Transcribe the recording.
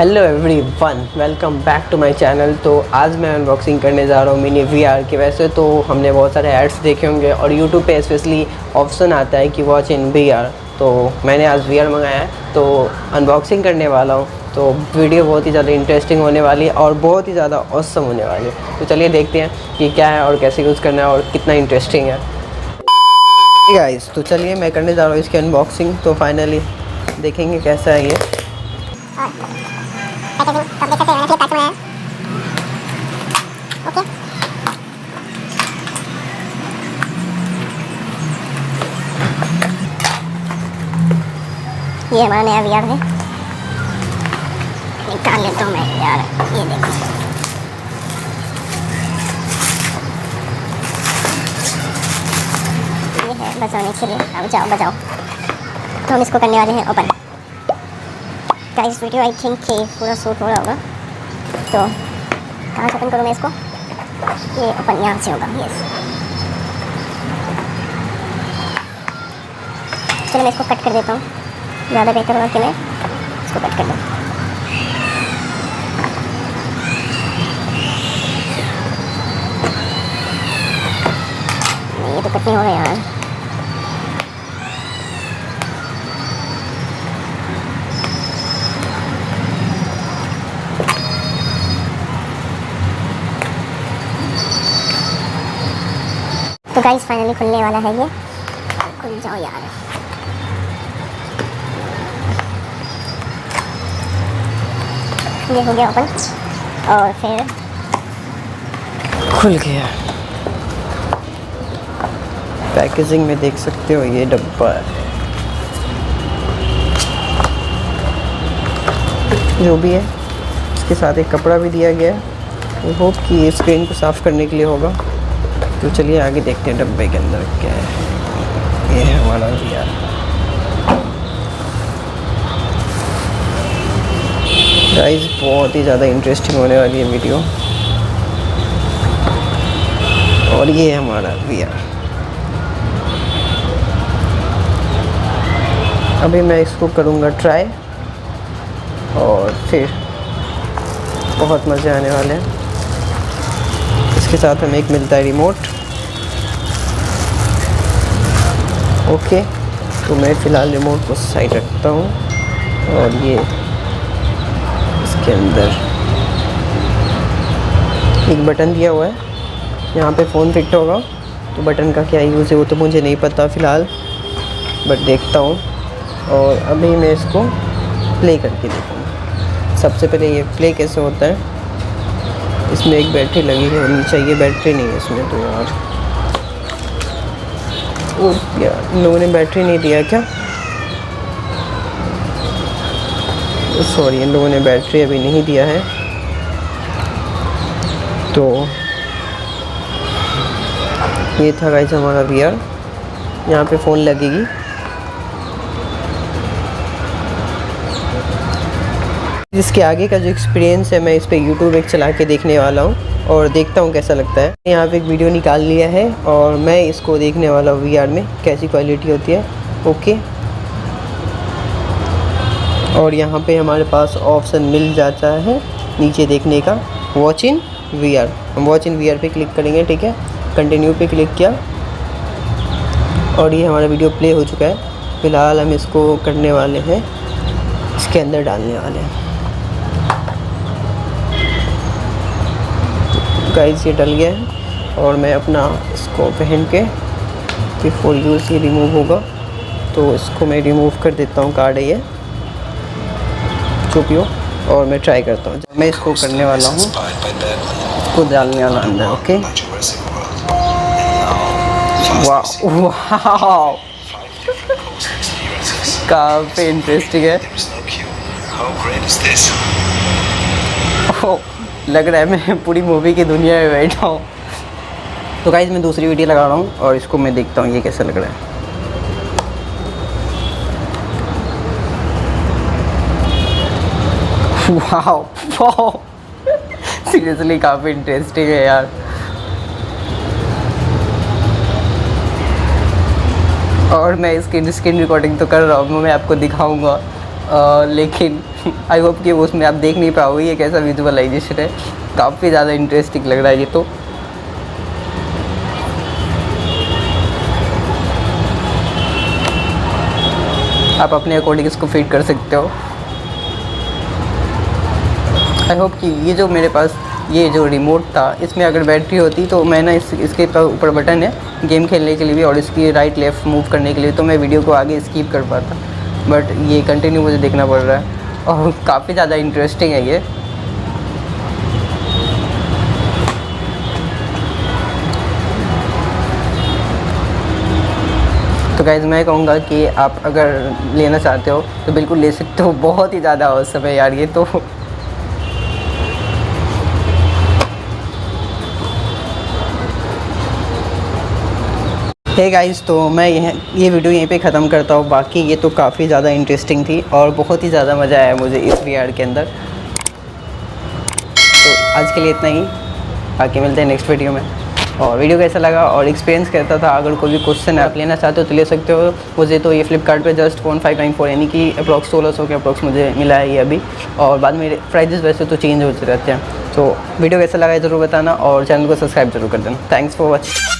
Hello everyone, welcome back to my channel. तो आज मैं अनबॉक्सिंग करने जा रहा हूँ मिनी वीआर के। वैसे तो हमने बहुत सारे एड्स देखे होंगे और यूट्यूब पे स्पेशली ऑप्शन आता है कि वॉच इन वीआर। तो मैंने आज वीआर मंगाया है, तो अनबॉक्सिंग करने वाला हूँ। तो वीडियो बहुत ही ज़्यादा इंटरेस्टिंग होने वाली है और बहुत ही ज़्यादा ऑसम होने वाली है। तो चलिए देखते हैं कि क्या है और कैसे यूज़ करना है और कितना इंटरेस्टिंग है गाइस। तो चलिए मैं करने जा रहा हूँ इसकी अनबॉक्सिंग। तो फाइनली देखेंगे कैसा है ये। ओके, ये हमारा नया वीआर है। निकाल लेता हूँ मैं यार। ये देखो, ये है बचाने के लिए। अब जाओ बचाओ। तो हम इसको करने वाले हैं open. Guys video I think कि पूरा शूट हो रहा होगा। तो कहाँ से ओपन करूँ मैं इसको? ये ओपन यहाँ से होगा। यस, चलो मैं इसको कट कर देता हूँ। ज़्यादा बेहतर होगा कि मैं इसको कट कर दूँ। ये तो कट नहीं होगा यार। तो गाइस फाइनली खुलने वाला है ये। खुल जाओ यार। ये हो गया ओपन और फिर खुल गया। पैकेजिंग में देख सकते हो ये डब्बा है। जो भी है इसके साथ एक कपड़ा भी दिया गया है। आई होप कि ये स्क्रीन को साफ़ करने के लिए होगा। तो चलिए आगे देखते हैं डब्बे के अंदर क्या है। ये है हमारा वीआर। गाइस बहुत ही ज़्यादा इंटरेस्टिंग होने वाली है वीडियो। और ये है हमारा वीआर। अभी मैं इसको करूँगा ट्राई और फिर बहुत मज़े आने वाले हैं। इसके साथ हमें एक मिलता है रिमोट। ओके, तो मैं फ़िलहाल रिमोट को साइड रखता हूँ और ये इसके अंदर एक बटन दिया हुआ है। यहाँ पे फ़ोन फिट होगा। तो बटन का क्या यूज़ है वो तो मुझे नहीं पता फ़िलहाल, बट देखता हूँ। और अभी मैं इसको प्ले करके देखूँगा। सबसे पहले ये प्ले कैसे होता है। इसमें एक बैटरी लगी होनी चाहिए, बैटरी नहीं है इसमें। तो यार यार इन लोगों ने बैटरी नहीं दिया क्या? सॉरी, इन लोगों ने बैटरी अभी नहीं दिया है। तो ये था गाइस हमारा वीआर। यहाँ पे फ़ोन लगेगी। इसके आगे का जो एक्सपीरियंस है मैं इस पर यूट्यूब एक चला के देखने वाला हूँ और देखता हूँ कैसा लगता है। यहाँ पे एक वीडियो निकाल लिया है और मैं इसको देखने वाला हूँ वीआर में कैसी क्वालिटी होती है। ओके, और यहाँ पे हमारे पास ऑप्शन मिल जाता है नीचे देखने का, वॉच इन वीआर। हम वॉच इन वीआर पे क्लिक करेंगे। ठीक है, कंटिन्यू पे क्लिक किया और ये हमारा वीडियो प्ले हो चुका है। फ़िलहाल हम इसको करने वाले हैं, इसके अंदर डालने वाले हैं। गाइस ये डल गया है और मैं अपना इसको पहन के बिफोर यूज़ ये रिमूव होगा। तो इसको मैं रिमूव कर देता हूँ। कार्ड है ये, जो भी हो। और मैं ट्राई करता हूँ। मैं इसको करने वाला हूँ, इसको डालने वाला अंदर। ओके, वाह वाह, काफ़ी इंटरेस्टिंग है। ओह, लग रहा है मैं पूरी मूवी की दुनिया में बैठा हूँ। तो गाइस मैं दूसरी वीडियो लगा रहा हूँ और इसको मैं देखता हूँ ये कैसा लग रहा है। वाह वाह, सीरियसली काफ़ी इंटरेस्टिंग है यार। और मैं इसकी स्क्रीन रिकॉर्डिंग तो कर रहा हूँ, मैं आपको दिखाऊंगा। लेकिन आई होप कि उसमें आप देख नहीं पाओगे ये कैसा विजुअलाइजेशन है। काफ़ी ज़्यादा इंटरेस्टिंग लग रहा है ये तो। आप अपने अकॉर्डिंग इसको फिट कर सकते हो। आई होप कि ये जो मेरे पास ये जो रिमोट था इसमें अगर बैटरी होती तो मैं ना इसके ऊपर बटन है गेम खेलने के लिए भी और इसकी राइट लेफ़्ट मूव करने के लिए, तो मैं वीडियो को आगे स्किप कर पाता, बट ये कंटिन्यू मुझे देखना पड़ रहा है और काफ़ी ज़्यादा इंटरेस्टिंग है ये। तो गाइज़ मैं कहूँगा कि आप अगर लेना चाहते हो तो बिल्कुल ले सकते हो। बहुत ही ज़्यादा औसम है यार ये तो। हे गाइस, तो मैं ये वीडियो यहीं पे ख़त्म करता हूँ। बाकी ये तो काफ़ी ज़्यादा इंटरेस्टिंग थी और बहुत ही ज़्यादा मज़ा आया मुझे इस VR के अंदर। तो आज के लिए इतना ही, बाकी मिलते हैं नेक्स्ट वीडियो में। और वीडियो कैसा लगा और एक्सपीरियंस कैसा था, अगर कोई भी क्वेश्चन आप लेना चाहते हो तो ले सकते हो मुझे। तो ये फ्लिपकार्ट पे जस्ट 1594 यानी कि अप्रॉक्स 1600 के अप्रॉक्स मुझे मिला है ये अभी। और बाद में प्राइजेस वैसे तो चेंज होते रहते हैं। तो वीडियो कैसा लगा है ज़रूर बताना और चैनल को सब्सक्राइब जरूर कर देना। Thanks for watching.